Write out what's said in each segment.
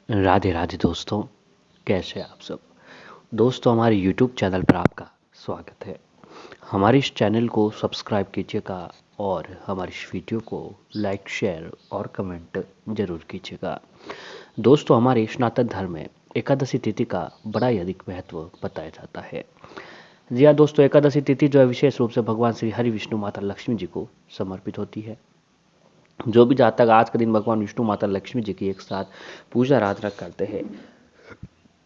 राधे राधे दोस्तों, कैसे हैं आप सब। दोस्तों, हमारे YouTube चैनल पर आपका स्वागत है। हमारे इस चैनल को सब्सक्राइब कीजिएगा और हमारी इस वीडियो को लाइक, शेयर और कमेंट जरूर कीजिएगा। दोस्तों, हमारे सनातन धर्म में एकादशी तिथि का बड़ा ही अधिक महत्व बताया जाता है। जी हाँ दोस्तों, एकादशी तिथि जो है विशेष रूप से भगवान श्री हरि विष्णु माता लक्ष्मी जी को समर्पित होती है। जो भी जातक आज के दिन भगवान विष्णु माता लक्ष्मी जी की एक साथ पूजा आराधना करते हैं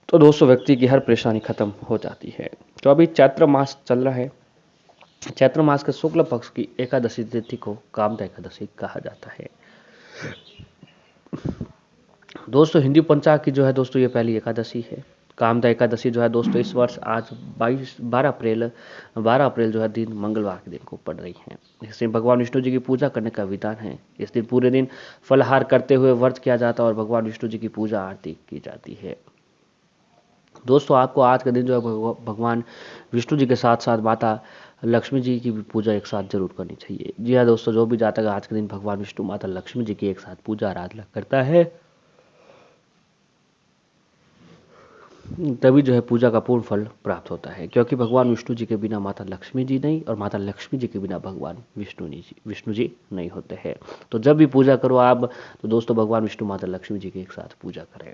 तो दोस्तों व्यक्ति की हर परेशानी खत्म हो जाती है। तो अभी चैत्र मास चल रहा है। चैत्र मास के शुक्ल पक्ष की एकादशी तिथि को कामदा एकादशी कहा जाता है। दोस्तों, हिंदू पंचांग की जो है दोस्तों ये पहली एकादशी है। कामदा एकादशी जो है दोस्तों इस वर्ष आज 12 अप्रैल जो है दिन मंगलवार के दिन को पड़ रही है। इस दिन भगवान विष्णु जी की पूजा करने का विधान है। इस दिन पूरे दिन फलाहार करते हुए व्रत किया जाता है और भगवान विष्णु जी की पूजा आरती की जाती है। दोस्तों, आपको आज के दिन जो है भगवान विष्णु जी के साथ साथ माता लक्ष्मी जी की भी पूजा एक साथ जरूर करनी चाहिए। जी हाँ दोस्तों, जो भी जातक आज के दिन भगवान विष्णु माता लक्ष्मी जी की एक साथ पूजा आराधना करता है तभी जो है पूजा का पूर्ण फल प्राप्त होता है, क्योंकि भगवान विष्णु जी के बिना माता लक्ष्मी जी नहीं और माता लक्ष्मी जी के बिना भगवान विष्णु जी नहीं होते हैं। तो जब भी पूजा करो आप, तो दोस्तों भगवान विष्णु माता लक्ष्मी जी की एक साथ पूजा करें।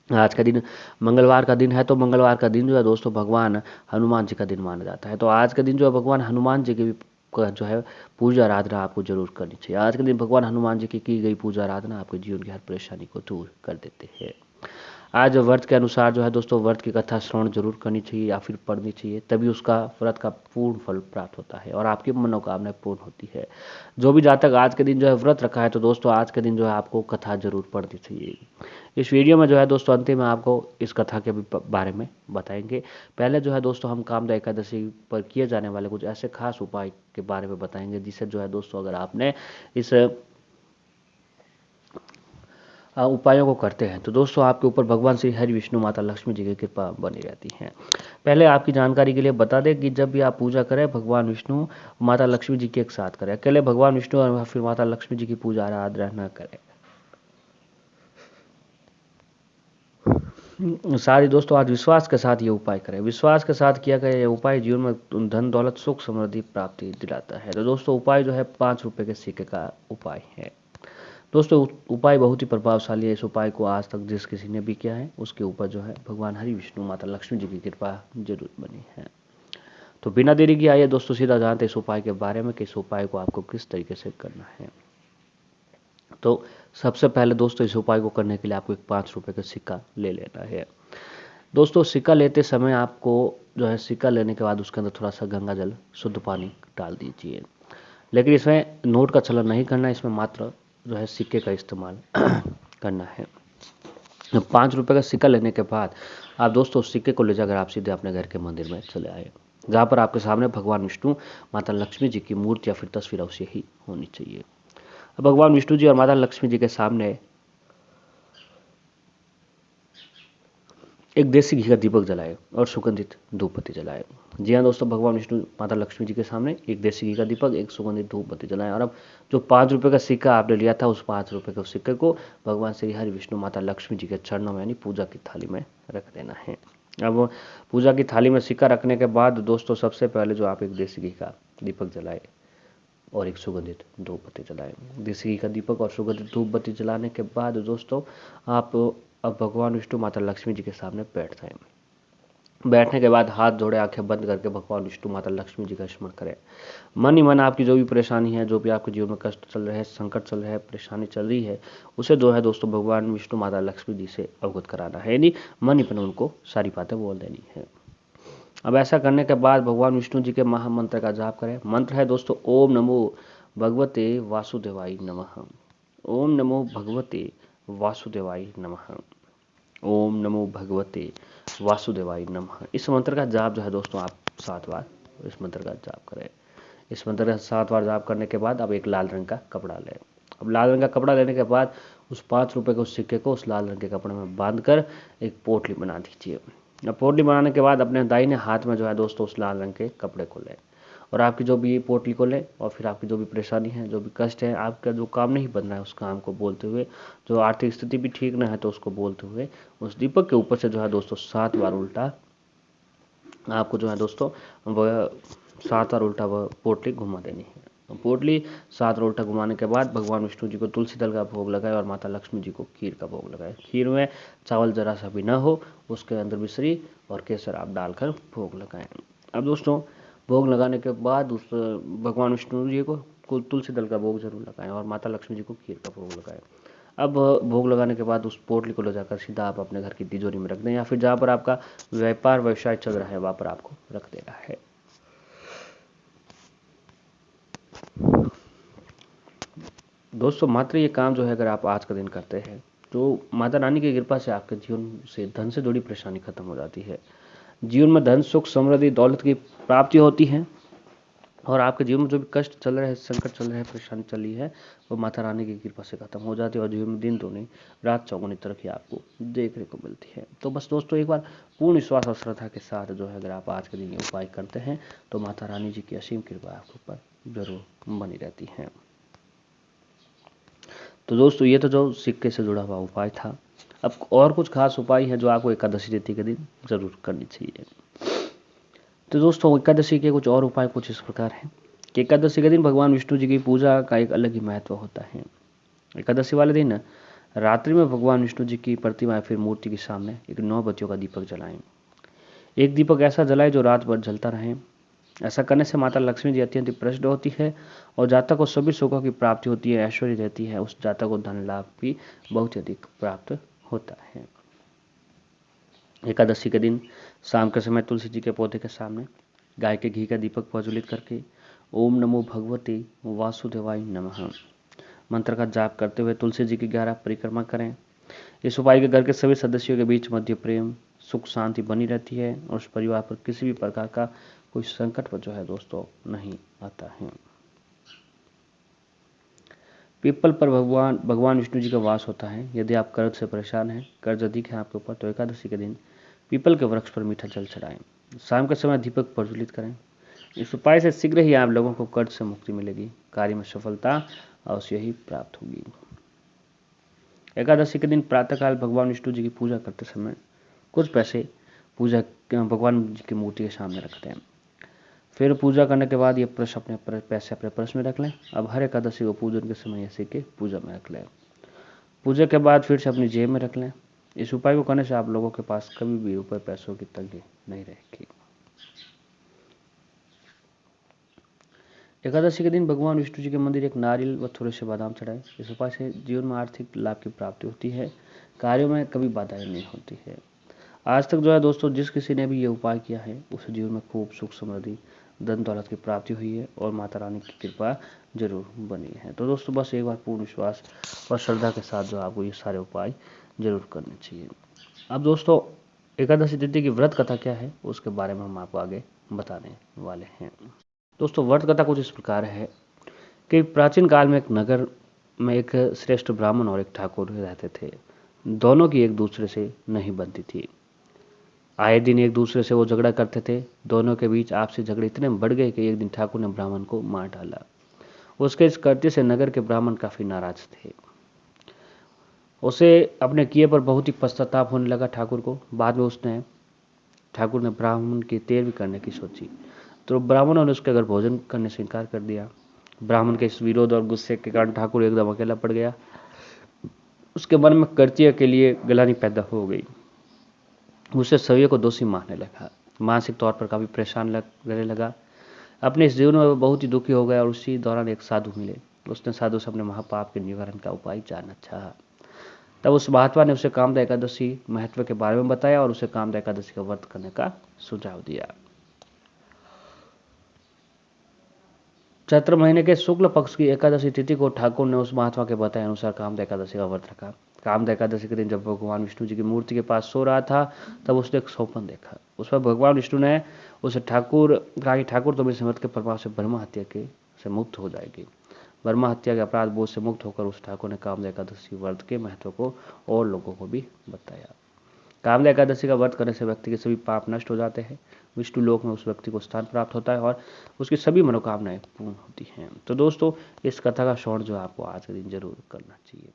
आज का दिन मंगलवार का दिन है, तो मंगलवार का दिन जो है दोस्तों भगवान हनुमान जी का दिन माना जाता है। तो आज के दिन जो है भगवान हनुमान जी की भी जो है पूजा आराधना आपको जरूर करनी चाहिए। आज के दिन भगवान हनुमान जी की गई पूजा आराधना आपके जीवन की हर परेशानी को दूर कर देते हैं। आज व्रत के अनुसार जो है दोस्तों व्रत की कथा श्रवण जरूर करनी चाहिए या फिर पढ़नी चाहिए, तभी उसका व्रत का पूर्ण फल प्राप्त होता है और आपकी मनोकामना पूर्ण होती है। जो भी जातक आज के दिन जो है व्रत रखा है, तो दोस्तों आज के दिन जो है आपको कथा जरूर पढ़नी चाहिए। इस वीडियो में जो है दोस्तों अंतिम में आपको इस कथा के बारे में बताएंगे। पहले जो है दोस्तों हम कामदा एकादशी पर किए जाने वाले कुछ ऐसे खास उपाय के बारे में बताएंगे, जिससे जो है दोस्तों अगर आपने इस उपायों को करते हैं तो दोस्तों आपके ऊपर भगवान श्री हरि विष्णु माता लक्ष्मी जी की कृपा बनी रहती है। पहले आपकी जानकारी के लिए बता दें कि जब भी आप पूजा करें भगवान विष्णु माता लक्ष्मी जी के एक साथ करें, अकेले भगवान विष्णु और फिर माता लक्ष्मी जी की पूजा आराधना न करें। सारे दोस्तों आज विश्वास के साथ ये उपाय करें। विश्वास के साथ किया गया ये उपाय जीवन में धन दौलत सुख समृद्धि प्राप्ति दिलाता है। तो दोस्तों उपाय जो है 5 रुपए के सिक्के का उपाय है। दोस्तों उपाय बहुत ही प्रभावशाली है। इस उपाय को आज तक जिस किसी ने भी किया है उसके ऊपर जो है भगवान हरि विष्णु माता लक्ष्मी जी की कृपा जरूर बनी है। तो बिना देरी की आइए दोस्तों सीधा जानते इस उपाय के बारे में कि इस उपाय को आपको किस तरीके से करना है। तो सबसे पहले दोस्तों इस उपाय को करने के लिए आपको एक 5 रुपए का सिक्का ले लेना है। दोस्तों सिक्का लेते समय आपको जो है सिक्का लेने के बाद उसके अंदर थोड़ा सा गंगा जल शुद्ध पानी डाल दीजिए। लेकिन इसमें नोट का चलन नहीं करना, इसमें मात्र जो है सिक्के का इस्तेमाल करना है। 5 रुपए का सिक्का लेने के बाद आप दोस्तों उस सिक्के को ले जाकर आप सीधे अपने घर के मंदिर में चले आए, जहाँ पर आपके सामने भगवान विष्णु माता लक्ष्मी जी की मूर्ति या फिर तस्वीर अवश्य ही होनी चाहिए। अब भगवान विष्णु जी और माता लक्ष्मी जी के सामने एक देसी घी का दीपक जलाए और सुगंधित धूप बत्ती जलाए। जी हाँ दोस्तों, भगवान विष्णु माता लक्ष्मी जी के सामने एक देसी घी का दीपक, एक सुगंधित धूप बत्ती जलाए और अब जो 5 रुपए का सिक्का आपने लिया था उस 5 रुपए के सिक्के को भगवान श्री हरि विष्णु माता लक्ष्मी जी के चरणों में यानी पूजा की थाली में रख देना है। अब पूजा की थाली में सिक्का रखने के बाद दोस्तों सबसे पहले जो आप एक देसी घी का दीपक जलाए और एक सुगंधित धूप बत्ती जलाए। देसी घी का दीपक और सुगंधित धूप बत्ती जलाने के बाद दोस्तों आप अब भगवान विष्णु माता लक्ष्मी जी के सामने बैठ जाएं। बैठने के बाद हाथ जोड़े आंखें बंद करके भगवान विष्णु माता लक्ष्मी जी का स्मरण करें। मन ही मन आपकी जो भी परेशानी है, जो भी आपके जीवन में कष्ट चल रहे हैं, संकट चल रहे हैं, परेशानी चल रही है, उसे जो है दोस्तों भगवान विष्णु माता लक्ष्मी जी से अवगत कराना है, यानी मन ही मन उनको सारी बातें बोल देनी है। अब ऐसा करने के बाद भगवान विष्णु जी के महामंत्र का जाप करें। मंत्र है दोस्तों ओम नमो भगवते वासुदेवाय नमः। ओम नमो भगवते वासुदेवाय नमः। ओम नमो भगवते वासुदेवाय नमः। इस मंत्र का जाप जो है दोस्तों आप 7 बार इस मंत्र का जाप करें। इस मंत्र का 7 बार जाप करने के बाद आप एक लाल रंग का कपड़ा लें। अब लाल रंग का कपड़ा लेने के बाद उस 5 रुपए के उस सिक्के को उस लाल रंग के कपड़े में बांध कर एक पोटली बना दीजिए। अब पोटली बनाने के बाद अपने दाहिने हाथ में जो है दोस्तों उस लाल रंग के कपड़े को लें और आपकी जो भी पोटली को ले और फिर आपकी जो भी परेशानी है, जो भी कष्ट है, आपका जो काम नहीं बन रहा है उस काम को बोलते हुए, जो आर्थिक स्थिति भी ठीक ना है तो उसको बोलते हुए उस दीपक के ऊपर से जो है दोस्तों 7 बार उल्टा आपको जो है दोस्तों वह 7 बार उल्टा वह पोटली घुमा देनी है। पोटली 7 बार उल्टा घुमाने के बाद भगवान विष्णु जी को तुलसी दल का भोग लगाए और माता लक्ष्मी जी को खीर का भोग लगाए। खीर में चावल जरा सा भी ना हो, उसके अंदर मिश्री और केसर आप डालकर भोग लगाएं। अब दोस्तों भोग लगाने के बाद उस भगवान विष्णु जी को तुलसी दल का भोग जरूर लगाएं और माता लक्ष्मी जी को खीर का भोग लगाएं। अब भोग लगाने के बाद उस पोटली को ले जाकर सीधा आप अपने घर की तिजोरी में रख दें या फिर जहाँ पर आपका व्यापार व्यवसाय चल रहा है वहाँ पर आपको रख देना है। दोस्तों मात्र ये काम जो है अगर आप आज का दिन करते हैं तो माता रानी की कृपा से आपके जीवन से धन से जुड़ी परेशानी खत्म हो जाती है। जीवन में धन, सुख, समृद्धि, दौलत की प्राप्ति होती है और आपके जीवन में जो भी कष्ट चल रहे हैं, संकट चल रहे हैं, परेशानी चल रही है, वो माता रानी की कृपा से खत्म हो जाती है और जीवन में दिन दूनी रात चौगुनी तरक्की आपको देखने को मिलती है। तो बस दोस्तों एक बार पूर्ण विश्वास और श्रद्धा के साथ जो है अगर आप आज के दिन ये उपाय करते हैं तो माता रानी जी की असीम कृपा आपके ऊपर जरूर बनी रहती है। तो दोस्तों ये तो जो सिक्के से जुड़ा हुआ उपाय था। अब और कुछ खास उपाय है जो आपको एकादशी तिथि के दिन जरूर करनी चाहिए। तो दोस्तों एकादशी के कुछ और उपाय कुछ इस प्रकार हैं कि एकादशी के दिन भगवान विष्णु जी की पूजा का एक अलग ही महत्व होता है। एकादशी वाले दिन रात्रि में भगवान विष्णु जी की प्रतिमा या फिर मूर्ति के सामने एक 9 बत्तियों का दीपक जलाएं। एक दीपक ऐसा जलाएं जो रात भर जलता रहे। ऐसा करने से माता लक्ष्मी जी अत्यंत प्रसन्न होती है और जातक को सभी सुखों की प्राप्ति होती है, ऐश्वर्य रहती है, उस जातक को धन लाभ भी बहुत अधिक प्राप्त होता है। एकादशी के दिन शाम के समय तुलसी जी के पौधे के सामने गाय के घी का दीपक प्रज्वलित करके ओम नमो भगवते वासुदेवाय नमः मंत्र का जाप करते हुए तुलसी जी की 11 परिक्रमा करें। इस उपाय के घर के सभी सदस्यों के बीच मध्य प्रेम, सुख, शांति बनी रहती है और उस परिवार पर किसी भी प्रकार का कोई संकट जो है दोस्तों नहीं आता है। पीपल पर भगवान विष्णु जी का वास होता है। यदि आप कर्ज से परेशान हैं, कर्ज अधिक है आपके ऊपर, तो एकादशी के दिन पीपल के वृक्ष पर मीठा जल चढ़ाएं। शाम के समय दीपक प्रज्वलित करें। इस उपाय से शीघ्र ही आप लोगों को कर्ज से मुक्ति मिलेगी, कार्य में सफलता अवश्य ही प्राप्त होगी। एकादशी के दिन प्रातःकाल भगवान विष्णु जी की पूजा करते समय कुछ पैसे भगवान जी की मूर्ति के सामने रखते हैं। फिर पूजा करने के बाद ये पैसे अपने पर्स में रख लें। अब हर एकादशी को पूजन के समय ये सिक्के पूजा में रख लें। पूजा के बाद फिर से अपनी जेब में रख लें। इस उपाय को करने से आप लोगों के पास कभी भी रुपए पैसों की तंगी नहीं रहेगी। एकादशी के दिन भगवान विष्णु जी के मंदिर एक नारियल व थोड़े से बादाम चढ़ाएं। इस उपाय से जीवन में आर्थिक लाभ की प्राप्ति होती है, कार्यों में कभी बाधाएं नहीं होती है। आज तक जो है दोस्तों जिस किसी ने भी ये उपाय किया है उसे जीवन में खूब सुख, समृद्धि, धन दौलत की प्राप्ति हुई है और माता रानी की कृपा जरूर बनी है। तो दोस्तों बस एक बार पूर्ण विश्वास और श्रद्धा के साथ जो आपको ये सारे उपाय जरूर करने चाहिए। अब दोस्तों एकादशी तिथि की व्रत कथा क्या है उसके बारे में हम आपको आगे बताने वाले हैं। दोस्तों व्रत कथा कुछ इस प्रकार है कि प्राचीन काल में एक नगर में एक श्रेष्ठ ब्राह्मण और एक ठाकुर रहते थे। दोनों की एक दूसरे से नहीं बनती थी। आए दिन एक दूसरे से वो झगड़ा करते थे। दोनों के बीच आपसी झगड़े इतने बढ़ गए कि एक दिन ठाकुर ने ब्राह्मण को मार डाला। उसके इस कृत्य से नगर के ब्राह्मण काफी नाराज थे। उसे अपने किए पर बहुत ही पश्चाताप होने लगा ठाकुर को। बाद में ठाकुर ने ब्राह्मण की तेरवी करने की सोची, तो ब्राह्मणों ने उसके घर भोजन करने से इनकार कर दिया। ब्राह्मण के इस विरोध और गुस्से के कारण ठाकुर एकदम अकेला पड़ गया। उसके मन में कर्तव्य के लिए गलानी पैदा हो गई। उसे सभी को दोषी मानने लगा। मानसिक तौर पर काफी परेशान लगने लगा। अपने इस जीवन में बहुत ही दुखी हो गया और उसी दौरान एक साधु मिले। उसने साधु से अपने महापाप के निवारण का उपाय जानना चाहा। तब उस महात्मा ने उसे कामदा एकादशी महत्व के बारे में बताया और उसे कामदा एकादशी का व्रत करने का सुझाव दिया। चैत्र महीने के शुक्ल पक्ष की एकादशी तिथि को ठाकुर ने उस महात्मा के बताए अनुसार कामदा एकादशी का व्रत रखा। कामदा एकादशी के दिन जब भगवान विष्णु जी की मूर्ति के पास सो रहा था तब उसने एक स्वप्न देखा। उस पर भगवान विष्णु ने उसे कहा कि ठाकुर तुम इस व्रत के प्रभाव से ब्रह्म हत्या के से मुक्त हो जाएगी। ब्रह्म हत्या के अपराध बोझ से मुक्त होकर उस ठाकुर ने कामदा एकादशी व्रत के महत्व को और लोगों को भी बताया। कामदा एकादशी का व्रत करने से व्यक्ति के सभी पाप नष्ट हो जाते हैं, विष्णु लोक में उस व्यक्ति को स्थान प्राप्त होता है और उसकी सभी मनोकामनाएं पूर्ण होती हैं। तो दोस्तों इस कथा का श्रवण जो आपको आज के दिन जरूर करना चाहिए।